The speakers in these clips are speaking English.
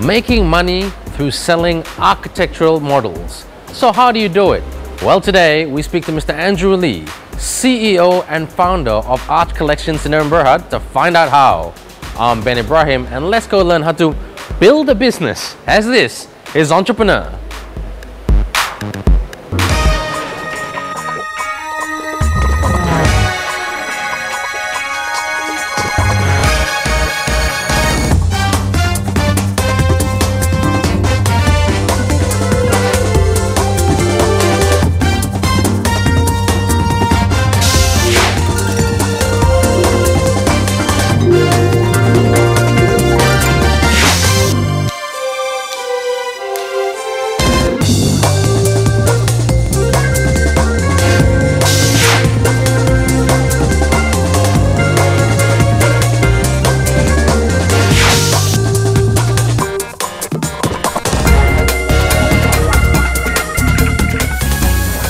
making money through selling architectural models. So how do you do it? Well, today we speak to Mr. Andrew Lee, CEO and founder of Art Collections in Berhad, to find out how. I'm Ben Ibrahim, and let's go learn how to build a business, as this is Entrepreneur.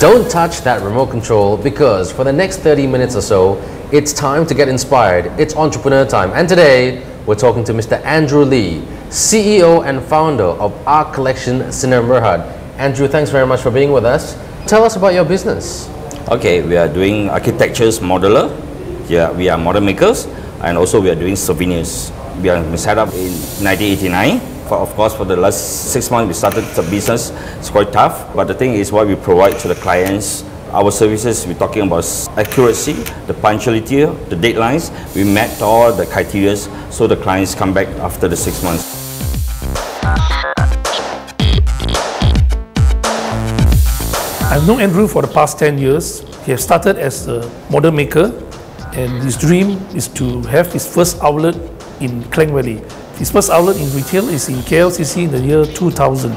Don't touch that remote control, because for the next 30 minutes or so, it's time to get inspired. It's entrepreneur time. And today, we're talking to Mr. Andrew Lee, CEO and founder of Art Collections in Berhad. Andrew, thanks very much for being with us. Tell us about your business. Okay, we are doing architecture's modeler. Yeah, we are model makers, and also we are doing souvenirs. We are set up in 1989. Of course, for the last 6 months we started the business. It's quite tough, but the thing is what we provide to the clients. Our services, we're talking about accuracy, the punctuality, the deadlines. We met all the criteria, so the clients come back after the 6 months. I've known Andrew for the past 10 years. He has started as a model maker, and his dream is to have his first outlet in Klang Valley. His first outlet in retail is in KLCC in the year 2000.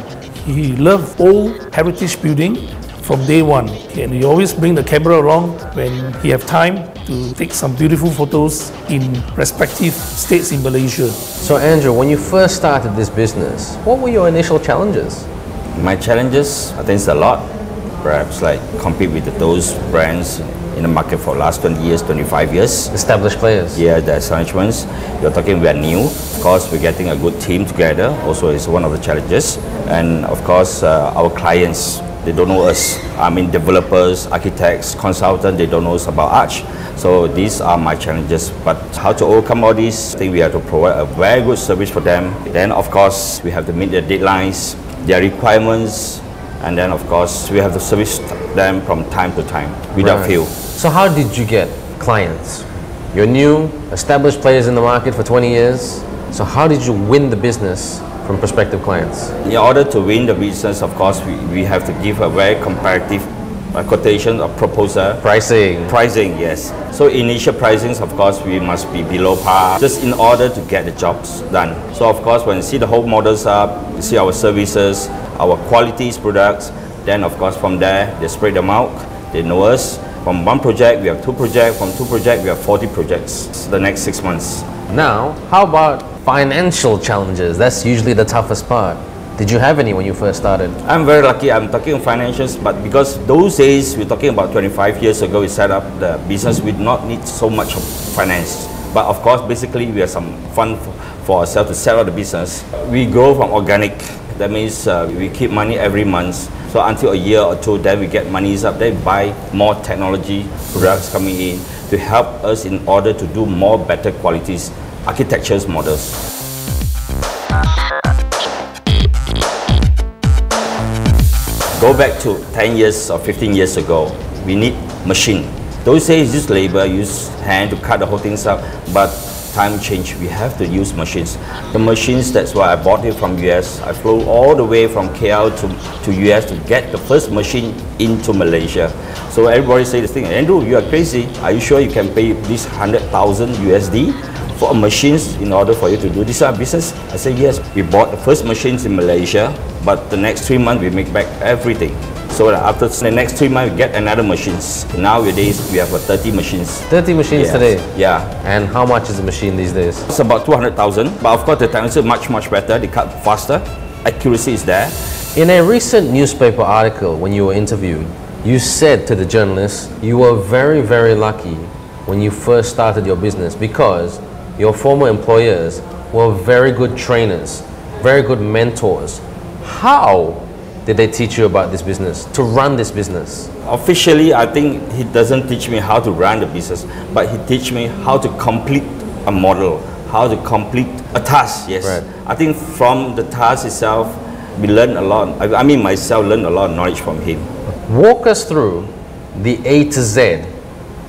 He loved old heritage building from day one, and he always bring the camera along when he have time to take some beautiful photos in respective states in Malaysia. So Andrew, when you first started this business, what were your initial challenges? My challenges, I think it's a lot. Perhaps like compete with those brands in the market for the last 20 years, 25 years. Established players. Yeah, the establishments. You're talking we are new. Of course, we're getting a good team together. Also, is one of the challenges. And of course, our clients, they don't know us. I mean, developers, architects, consultants, they don't know us about art. So these are my challenges. But how to overcome all these? I think we have to provide a very good service for them. Then, of course, we have to meet their deadlines, their requirements. And then, of course, we have to service them from time to time without fail. So how did you get clients? You're new, established players in the market for 20 years. So how did you win the business from prospective clients? In order to win the business, of course, we have to give a very comparative quotation or proposal. Pricing, yes. So initial pricings, of course, we must be below par, just in order to get the jobs done. So of course, when you see the whole models up, you see our services, our qualities, products, then of course from there, they spread them out, they know us. From one project, we have 2 projects. From 2 projects, we have 40 projects the next 6 months. Now, how about financial challenges? That's usually the toughest part. Did you have any when you first started? I'm very lucky. I'm talking financials, but because those days, we're talking about 25 years ago, we set up the business. We did not need so much of finance. But of course, basically, we have some fund for ourselves to set up the business. We grow from organic. That means we keep money every month. So until a year or 2, then we get monies up. Then buy more technology products coming in to help us in order to do more better qualities, architecture's models. Go back to 10 years or 15 years ago, we need machine. Those days, use labor, use hand to cut the whole things up, but time change, we have to use machines. The machines, that's why I bought it from US. I flew all the way from KL to US to get the first machine into Malaysia. So everybody say this thing, Andrew, you are crazy. Are you sure you can pay this 100,000 USD for machines in order for you to do this business? I said, yes. We bought the first machines in Malaysia, but the next 3 months we make back everything. So after the next 3 months, we get another machines. Nowadays, we have 30 machines. 30 machines today? Yeah. And how much is the machine these days? It's about 200,000. But of course, the technology is much better. They cut faster. Accuracy is there. In a recent newspaper article, when you were interviewed, you said to the journalist, you were very lucky when you first started your business because your former employers were very good trainers, very good mentors. How did they teach you about this business, to run this business? Officially, I think he doesn't teach me how to run the business, but he teach me how to complete a model, how to complete a task, yes. Right. I think from the task itself, we learn a lot. I mean, myself learned a lot of knowledge from him. Walk us through the A to Z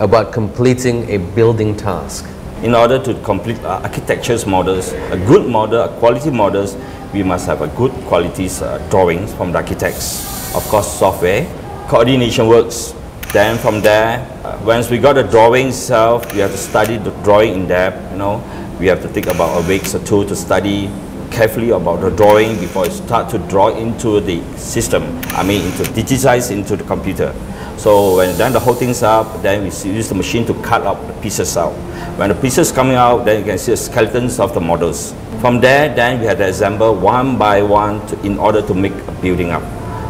about completing a building task. In order to complete architecture's models, a good model, a quality models, we must have a good quality drawings from the architects. Of course, software, coordination works. Then from there, once we got the drawing itself, we have to study the drawing in depth. You know, we have to think about a week or two to study carefully about the drawing before we start to draw into the system. I mean, into digitize into the computer. So when done the whole thing's up, then we use the machine to cut up the pieces out. When the pieces coming out, then you can see the skeletons of the models. From there, then we have to assemble one by one in order to make a building up.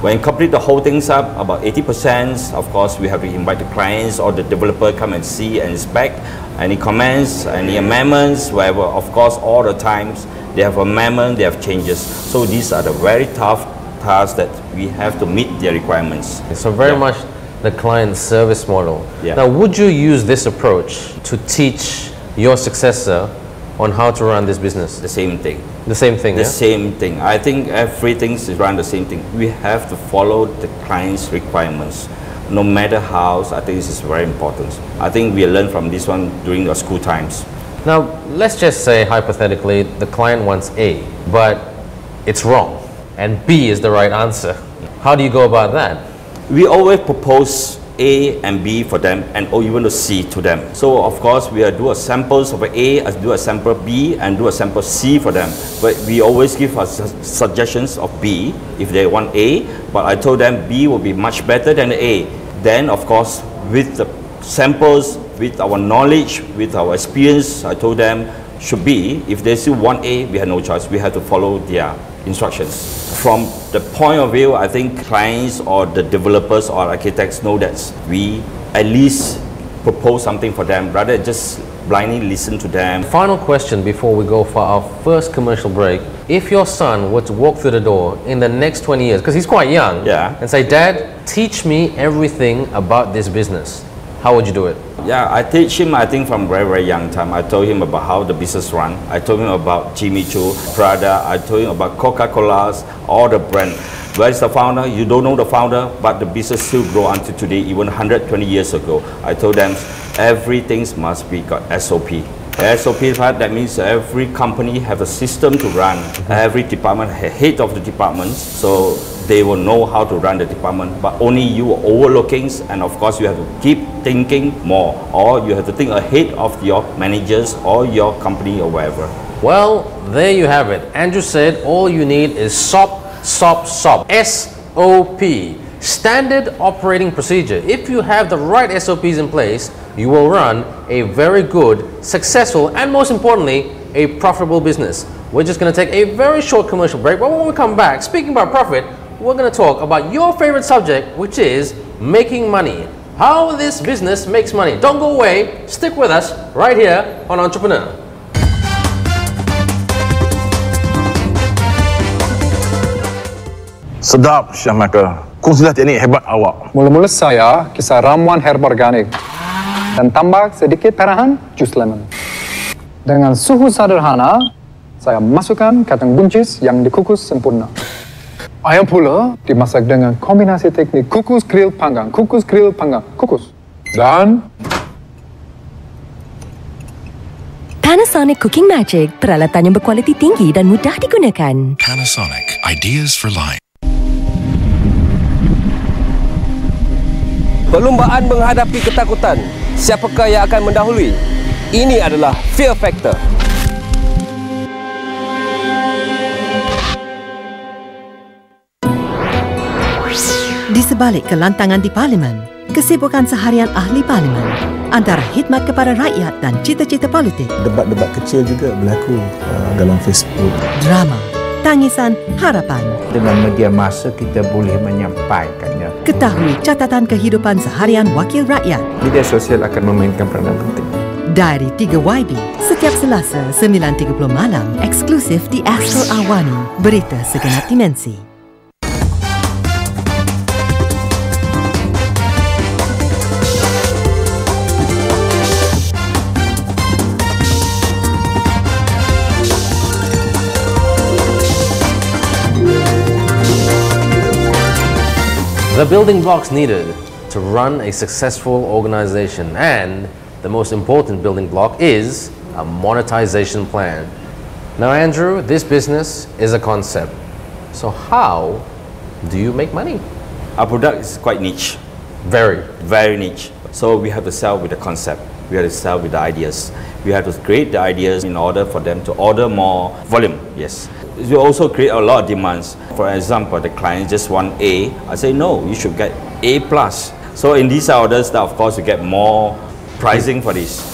When you complete the whole things up, about 80%, of course, we have to invite the clients or the developer come and see and inspect. Any comments, any amendments, wherever, of course, all the times, they have amendment, they have changes. So these are the very tough tasks that we have to meet their requirements. So very much the client service model. Yeah. Now, would you use this approach to teach your successor on how to run this business? The same thing. The same thing, The yeah? same thing. I think everything is run the same thing. We have to follow the client's requirements. No matter how, I think this is very important. I think we learned from this one during the school times. Now, let's just say, hypothetically, the client wants A, but it's wrong, and B is the right answer. How do you go about that? We always propose A and B for them, and or even a C to them. So of course we do a samples of A, do a sample B, and do a sample C for them. But we always give us suggestions of B if they want A. But I told them B will be much better than A. Then of course with the samples, with our knowledge, with our experience, I told them should be. If they still want A, we have no choice. We have to follow their instructions. From the point of view, I think clients or the developers or architects know that we at least propose something for them rather than just blindly listen to them. Final question before we go for our first commercial break. If your son were to walk through the door in the next 20 years, because he's quite young, Yeah. and say, "Dad, teach me everything about this business," how would you do it? Yeah, I teach him, I think, from very, very young time. I told him about how the business run. I told him about Jimmy Choo, Prada. I told him about Coca-Cola's, all the brand. Where is the founder? You don't know the founder, but the business still grow until today, even 120 years ago. I told them everything must be got SOP. SOP part, that means every company have a system to run. Every department, head of the department, so they will know how to run the department. But only you are overlooking, and of course you have to keep thinking more, or you have to think ahead of your managers or your company or wherever. Well, there you have it. Andrew said all you need is SOP. SOP. Standard operating procedure. If you have the right SOPs in place, you will run a very good, successful, and most importantly, a profitable business. We're just going to take a very short commercial break, but when we come back, speaking about profit, we're going to talk about your favorite subject, which is making money. How this business makes money. Don't go away. Stick with us right here on Entrepreneur. Sedap, Syah Michael. Kongsilah teknik hebat awak. Mula-mula saya kisah ramuan herba organik dan tambah sedikit perahan jus lemon. Dengan suhu sederhana, saya masukkan kacang buncis yang dikukus sempurna. Ayam pula dimasak dengan kombinasi teknik kukus grill panggang, kukus. Dan Panasonic Cooking Magic, peralatan yang berkualiti tinggi dan mudah digunakan. Panasonic, ideas for life. Perlumbaan menghadapi ketakutan. Siapakah yang akan mendahului? Ini adalah Fear Factor. Di sebalik kelantangan di Parlimen, kesibukan seharian ahli Parlimen, antara khidmat kepada rakyat dan cita-cita politik. Debat-debat kecil juga berlaku dalam Facebook. Drama, tangisan, harapan. Dengan media massa kita boleh menyampaikannya. Ketahui catatan kehidupan seharian wakil rakyat. Media sosial akan memainkan peranan penting. Diary 3YB, setiap Selasa 9.30 malam, eksklusif di Astro Awani, berita segenap dimensi. The building blocks needed to run a successful organization, and the most important building block is a monetization plan. Now, Andrew, this business is a concept. So how do you make money? Our product is quite niche. Very. Very niche. So we have to sell with the concept. We have to sell with the ideas. We have to create the ideas in order for them to order more volume. Yes. We also create a lot of demands. For example, the client just want A. I say, no, you should get A+. So in these orders, that of course, you get more pricing for this.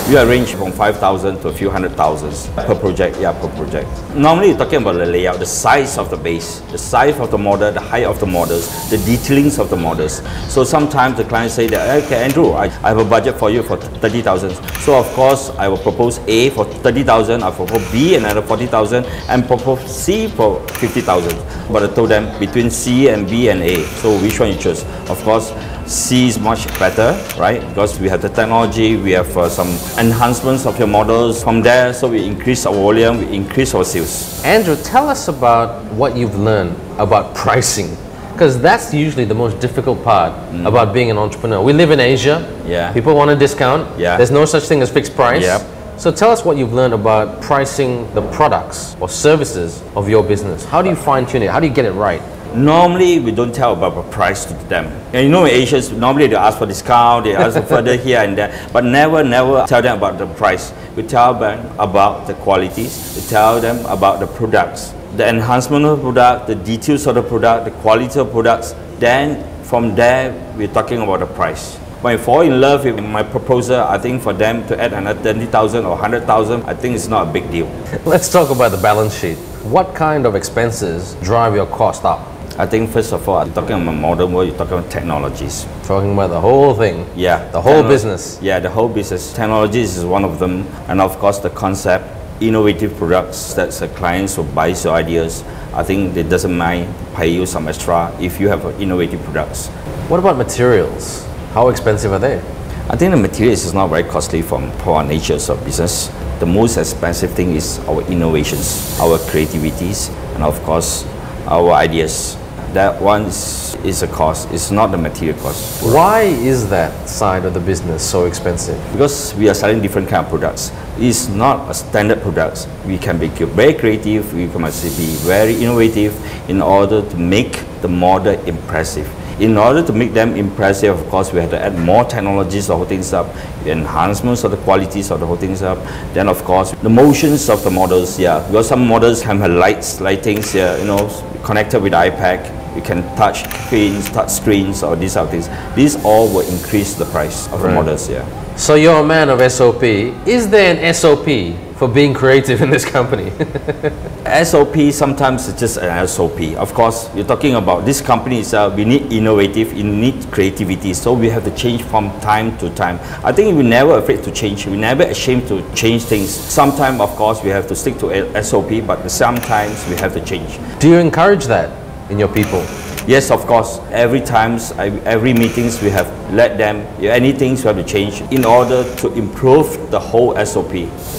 We range from 5,000 to a few hundred thousands per project, per project. Normally, you're talking about the layout, the size of the base, the size of the model, the height of the models, the detailings of the models. So sometimes the clients say that, okay, Andrew, I have a budget for you for 30,000. So of course, I will propose A for 30,000, I propose B another 40,000, and propose C for 50,000. But I told them between C and B and A. So which one you choose? Of course, C is much better, right? Because we have the technology, we have some enhancements of your models from there, so we increase our volume, we increase our sales. Andrew, tell us about what you've learned about pricing, because that's usually the most difficult part about being an entrepreneur. We live in Asia, people want a discount, there's no such thing as fixed price. So tell us what you've learned about pricing the products or services of your business. How do you fine tune it? How do you get it right? Normally, we don't tell about the price to them. And you know, in Asia, normally they ask for discount, they ask for further here and there, but never tell them about the price. We tell them about the qualities, we tell them about the products, the enhancement of the product, the details of the product, the quality of products. Then from there, we're talking about the price. When I fall in love with my proposal, I think for them to add another 20,000 or 100,000, I think it's not a big deal. Let's talk about the balance sheet. What kind of expenses drive your cost up? I think first of all, I'm talking about modern world, you're talking about technologies. Talking about the whole thing. Yeah. The whole business. Yeah, the whole business. Technologies is one of them. And of course, the concept, innovative products, that's the clients who buys your ideas. I think they doesn't mind pay you some extra if you have innovative products. What about materials? How expensive are they? I think the materials is not very costly for our natures of business. The most expensive thing is our innovations, our creativities, and of course, our ideas. That one is a cost, it's not the material cost. Why is that side of the business so expensive? Because we are selling different kind of products. It's not a standard products. We can be very creative, we can be very innovative in order to make the model impressive. In order to make them impressive, of course, we have to add more technologies, the whole things up, enhancements of the qualities of the whole things up. Then, of course, the motions of the models, because some models can have lightings, connected with the iPad. You can touch screens, or these other things. These all will increase the price of the models, So you're a man of SOP. Is there an SOP for being creative in this company? SOP sometimes it's just an SOP. Of course, you're talking about this company itself, we need innovative, we need creativity, so we have to change from time to time. I think we're never afraid to change, we're never ashamed to change things. Sometimes, of course, we have to stick to SOP, but sometimes we have to change. Do you encourage that in your people? Yes, of course. Every meetings we have let them, any things we have to change in order to improve the whole SOP.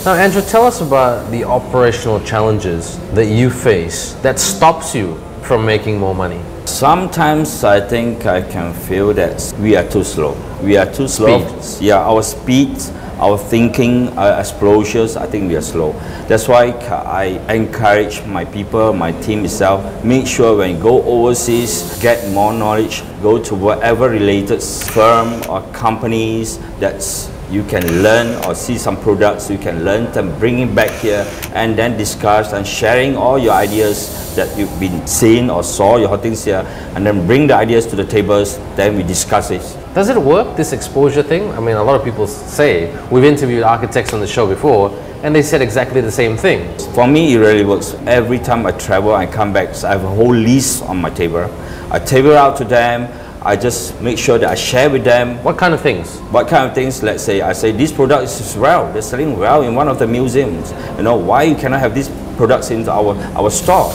Now, Andrew, tell us about the operational challenges that you face that stops you from making more money. Sometimes I think I can feel that we are too slow. We are too slow. Yeah, our speed, our thinking, our exposures, I think we are slow. That's why I encourage my people, my team itself, make sure when you go overseas, get more knowledge, go to whatever related firm or companies that you can learn or see some products, you can learn them, bring it back here, and then discuss and sharing all your ideas that you've been seeing or saw, your things here, and then bring the ideas to the tables, then we discuss it. Does it work, this exposure thing? I mean, a lot of people say, we've interviewed architects on the show before, and they said exactly the same thing. For me, it really works. Every time I travel, I come back, so I have a whole list on my table. I table out to them, I just make sure that I share with them. What kind of things? What kind of things? Let's say I say this product is well, they're selling well in one of the museums. You know, why you cannot have these products into our store?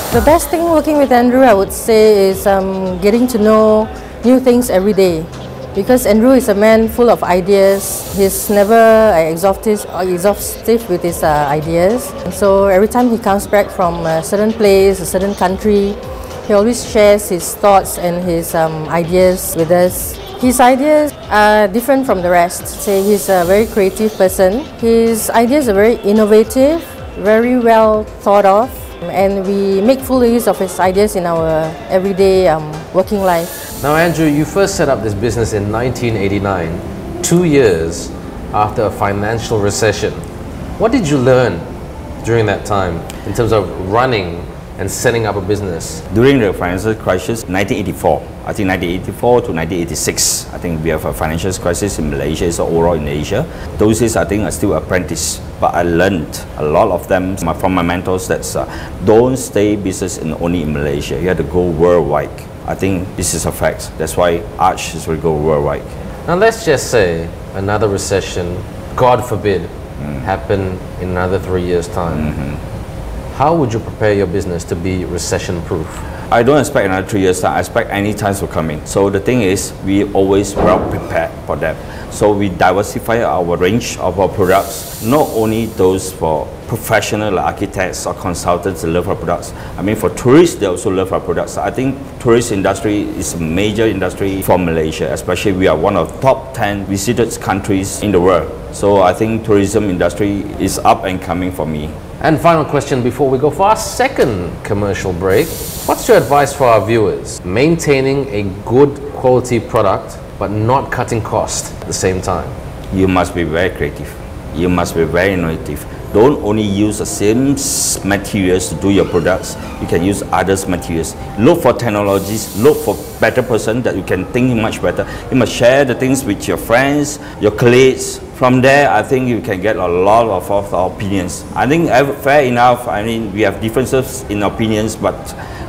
The best thing working with Andrew, I would say, is getting to know new things every day. Because Andrew is a man full of ideas. He's never exhaustive with his ideas. And so every time he comes back from a certain place, a certain country, he always shares his thoughts and his ideas with us. His ideas are different from the rest. Say he's a very creative person. His ideas are very innovative, very well thought of, and we make full use of his ideas in our everyday working life. Now Andrew, you first set up this business in 1989, 2 years after a financial recession. What did you learn during that time in terms of running and setting up a business? During the financial crisis, 1984, I think 1984 to 1986, I think we have a financial crisis in Malaysia, so overall in Asia. Those days, I think I still apprentice, but I learned a lot of them from my mentors that don't stay business only in Malaysia. You have to go worldwide. I think this is a fact. That's why Arch is going to go worldwide. Now let's just say another recession, God forbid, happen in another 3 years' time. How would you prepare your business to be recession-proof? I don't expect another 3 years' time. I expect any times will come in. So the thing is, we always well prepared for that. So we diversify our range of our products, not only those for professional like architects or consultants that love our products. I mean, for tourists, they also love our products. I think tourist industry is a major industry for Malaysia, especially we are one of the top 10 visited countries in the world. So I think tourism industry is up and coming for me. And final question before we go for our second commercial break. What's your advice for our viewers? Maintaining a good quality product but not cutting cost at the same time. You must be very creative. You must be very innovative. Don't only use the same materials to do your products. You can use others' materials. Look for technologies. Look for better person that you can think much better. You must share the things with your friends, your colleagues. From there, I think you can get a lot of opinions. I think fair enough. I mean, we have differences in opinions, but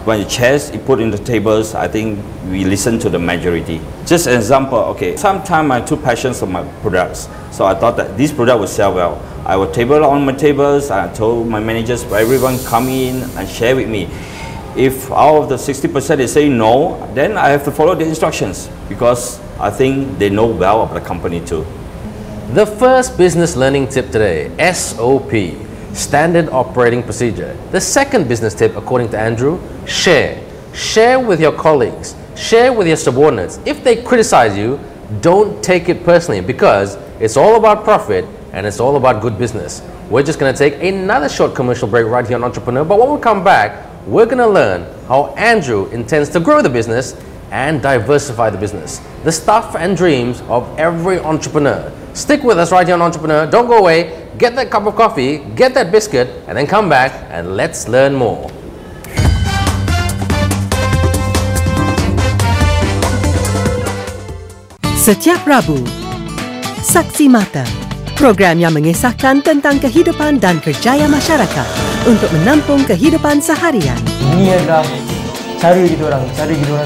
when the chairs you put in the tables, I think we listen to the majority. Just an example, okay, sometimes I'm too passionate of my products. So I thought that this product would sell well. I would table on my tables, and I told my managers, everyone come in and share with me. If out of the 60% they say no, then I have to follow the instructions because I think they know well of the company too. The first business learning tip today, SOP, Standard Operating Procedure. The second business tip, according to Andrew, share. Share with your colleagues. Share with your subordinates. If they criticize you, don't take it personally because it's all about profit and it's all about good business. We're just going to take another short commercial break right here on Entrepreneur, but when we come back, we're going to learn how Andrew intends to grow the business and diversify the business. The stuff and dreams of every entrepreneur. Stick with us right here on Entrepreneur. Don't go away. Get that cup of coffee, get that biscuit, and then come back and let's learn more. Setiap Rabu, Saksi Mata, program yang mengisahkan tentang kehidupan dan kerjaya masyarakat untuk menampung kehidupan seharian. Ini adalah cara kita orang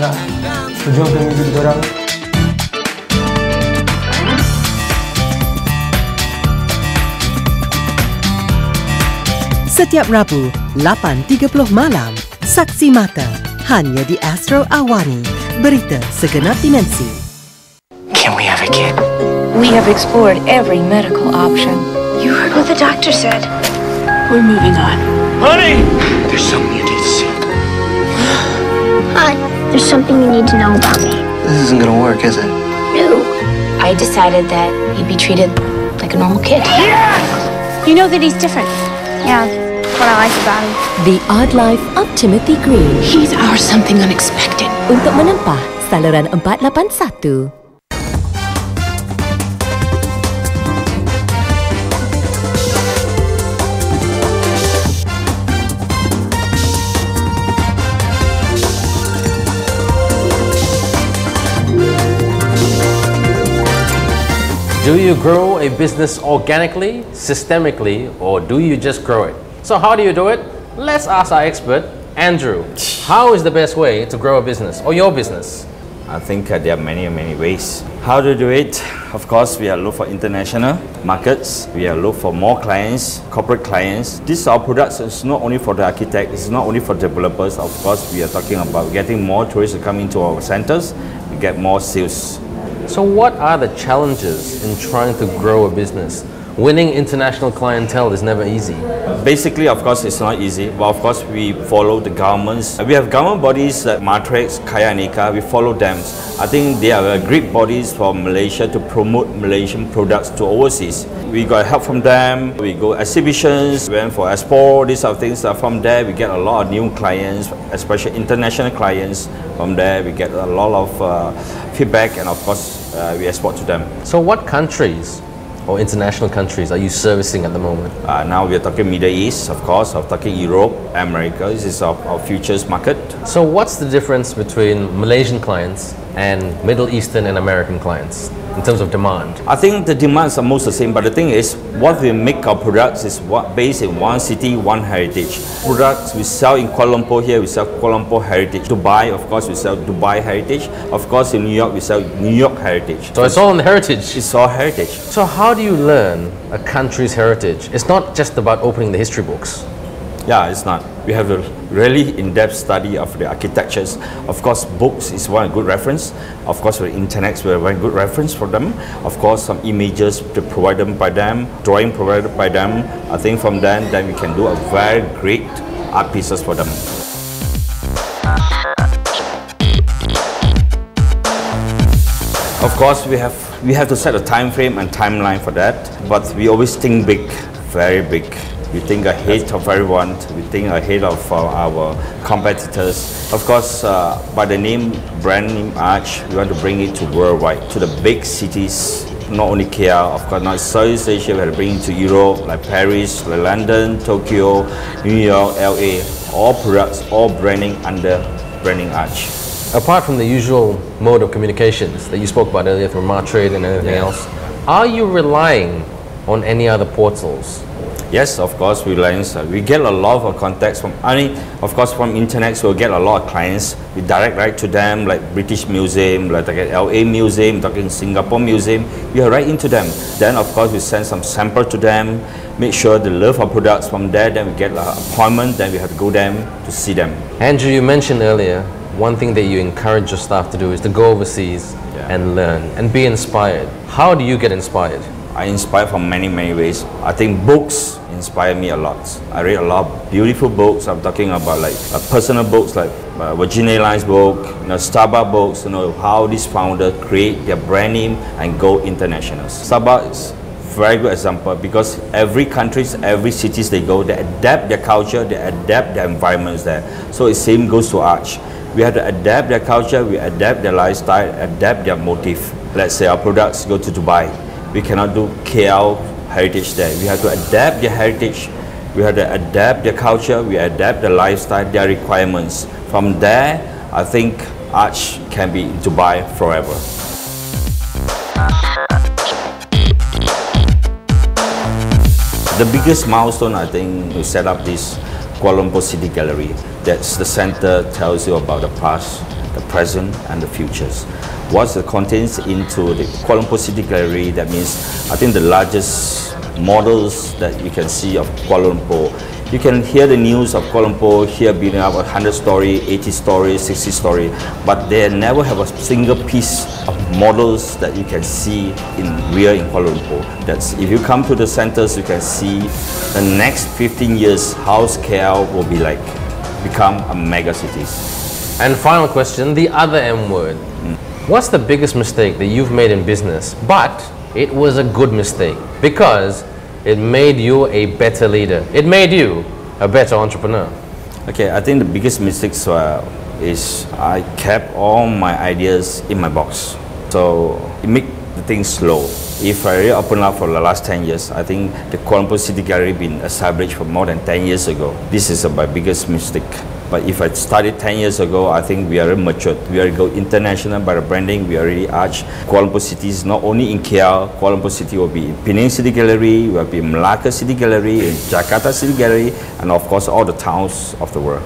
nak perjuangkan mimpi kita orang. Setiap Rabu, 8.30 malam, Saksi Mata, hanya di Astro Awani, berita segenap dimensi. Can we have a kid? We have explored every medical option. You heard what the doctor said. We're moving on. Honey! There's something you need to see. Hi, there's something you need to know about me. This isn't gonna work, is it? No. I decided that he'd be treated like a normal kid. Yes! You know that he's different. Yeah. What I like about him. The Odd Life of Timothy Green. He's our something unexpected. Untuk menempah saluran 481. Do you grow a business organically, systemically, or do you just grow it? So how do you do it? let's ask our expert, Andrew. How is the best way to grow a business or your business? I think there are many ways. How to do it? Of course, we are look for international markets. We are look for more clients, corporate clients. These are products. It's not only for the architect. It's not only for developers. Of course, we are talking about getting more tourists to come into our centers. We get more sales. So what are the challenges in trying to grow a business? Winning international clientele is never easy. Basically, of course, it's not easy. But of course, we follow the governments. We have government bodies like Matrix, Kaya Nikah. We follow them. I think they are great bodies for Malaysia to promote Malaysian products to overseas. We got help from them. We go exhibitions, went for Astro, these are things. From there, we get a lot of new clients, especially international clients. From there, we get a lot of feedback, and of course, we export to them. So what countries or international countries are you servicing at the moment? Now we are talking Middle East, of course, of talking Europe, America. This is our futures market. So what's the difference between Malaysian clients and Middle Eastern and American clients in terms of demand? I think the demands are most the same, but the thing is, what we make our products is based in one city, one heritage. Products we sell in Kuala Lumpur here, we sell Kuala Lumpur heritage. Dubai, of course, we sell Dubai heritage. Of course, in New York, we sell New York heritage. So it's all in heritage? It's all heritage. So how do you learn a country's heritage? It's not just about opening the history books. Yeah, it's not. We have a really in-depth study of the architectures. Of course, books is one good reference. Of course, the internet is a very good reference for them. Of course, some images to provide them by them, drawing provided by them. I think from then we can do a very great art pieces for them. Of course, we have to set a time frame and timeline for that. But we always think big, very big. We think ahead of everyone. We think ahead of our competitors. Of course, by the brand name Arch, we want to bring it to worldwide, to the big cities. Not only KL, of course, not Southeast Asia. We have to bring it to Europe, like Paris, like London, Tokyo, New York, LA. All products, all branding under branding Arch. Apart from the usual mode of communications that you spoke about earlier from Martrade and everything else, are you relying on any other portals? Yes, of course, we get a lot of contacts from, of course, from internet, so we get a lot of clients. We direct to them, like British Museum, like LA Museum, talking Singapore Museum. We are right into them. Then, of course, we send some sample to them, make sure they love our products. From there, then we get an appointment, then we have to go them to see them. Andrew, you mentioned earlier, one thing that you encourage your staff to do is to go overseas and learn and be inspired. How do you get inspired? I inspire from many ways. I think books inspire me a lot. I read a lot of beautiful books. I'm talking about like personal books like Virginia Line's book, Starbucks books, how this founder create their brand name and go international. Starbucks is a very good example because every countries, every cities they go, they adapt their culture, they adapt their environments there. So the same goes to Arch. We have to adapt their culture, we adapt their lifestyle, adapt their motive. Let's say our products go to Dubai. We cannot do KL heritage there. We have to adapt their heritage. We have to adapt their culture. We adapt the lifestyle, their requirements. From there, I think Arch can be in Dubai forever. The biggest milestone, I think, to set up this Kuala Lumpur City Gallery. That's the center, tells you about the past, the present, and the futures. What's the contents into the Kuala Lumpur City Gallery? That means, I think the largest models that you can see of Kuala Lumpur. You can hear the news of Kuala Lumpur here being up 100 story, 80 story, 60 story, but they never have a single piece of models that you can see in real in Kuala Lumpur. That's, if you come to the centers, you can see the next 15 years, how KL will be like, become a mega city. And final question, the other M word. What's the biggest mistake that you've made in business, but it was a good mistake because it made you a better leader? It made you a better entrepreneur. Okay, I think the biggest mistake is I kept all my ideas in my box. So it makes the thing slow. If I really open up for the last 10 years, I think the Kuala Lumpur City Gallery been established for more than 10 years ago. This is my biggest mistake. But if I started 10 years ago, I think we are matured. We are go international by the branding. We already arch. Kuala Lumpur City is not only in KL. Kuala Lumpur City will be Penang City Gallery, will be Malacca City Gallery, Jakarta City Gallery, and of course all the towns of the world.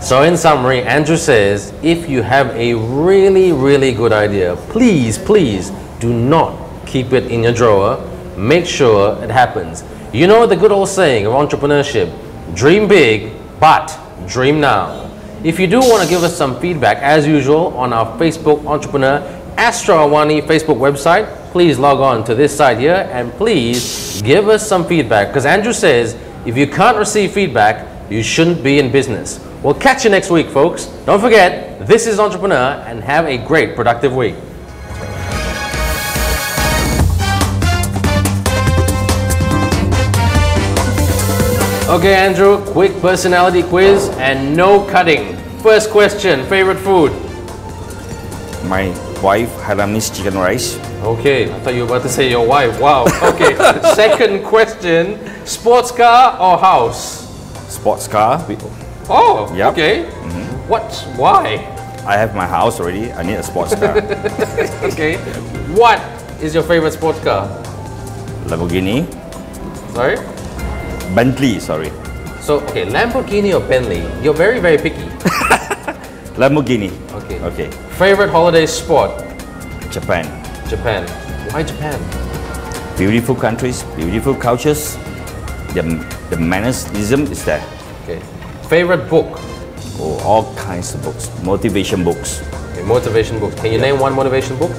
So in summary, Andrew says, if you have a really, really good idea, please, please do not keep it in your drawer. Make sure it happens. You know the good old saying of entrepreneurship, dream big, but dream now. If you do want to give us some feedback, as usual, on our Facebook Entrepreneur Astro Awani Facebook website, please log on to this site here and please give us some feedback, because Andrew says if you can't receive feedback, you shouldn't be in business. We'll catch you next week, folks. Don't forget, this is Entrepreneur, and have a great productive week. Okay, Andrew, quick personality quiz and no cutting. First question, favorite food? My wife, Hainanese chicken rice. Okay, I thought you were about to say your wife. Wow, okay. Second question, sports car or house? Sports car. Oh, yep. Okay. Why? I have my house already. I need a sports car. Okay. What is your favorite sports car? Lamborghini. Sorry? Bentley, sorry. So, okay, Lamborghini or Bentley? You're very, very picky. Lamborghini. Okay. Okay. Favorite holiday spot? Japan. Japan. Why Japan? Beautiful countries, beautiful cultures. The mannerism is there. Okay. Favorite book? Oh, all kinds of books. Motivation books. Okay, motivation books. Can you name one motivation book?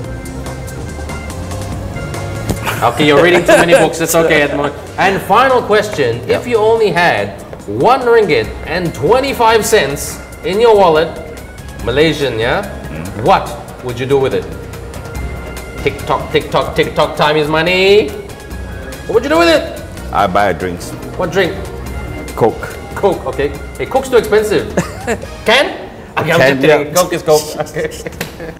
Okay, you're reading too many books. It's okay at the moment. And final question: if you only had 1 ringgit and 25 cents in your wallet, Malaysian, yeah, what would you do with it? Tick tock, tick tock, tick tock. Time is money. What would you do with it? I buy drinks. What drink? Coke. Coke. Okay. Hey, Coke's too expensive. Can? Okay, I'm just kidding. Coke is Coke. Okay.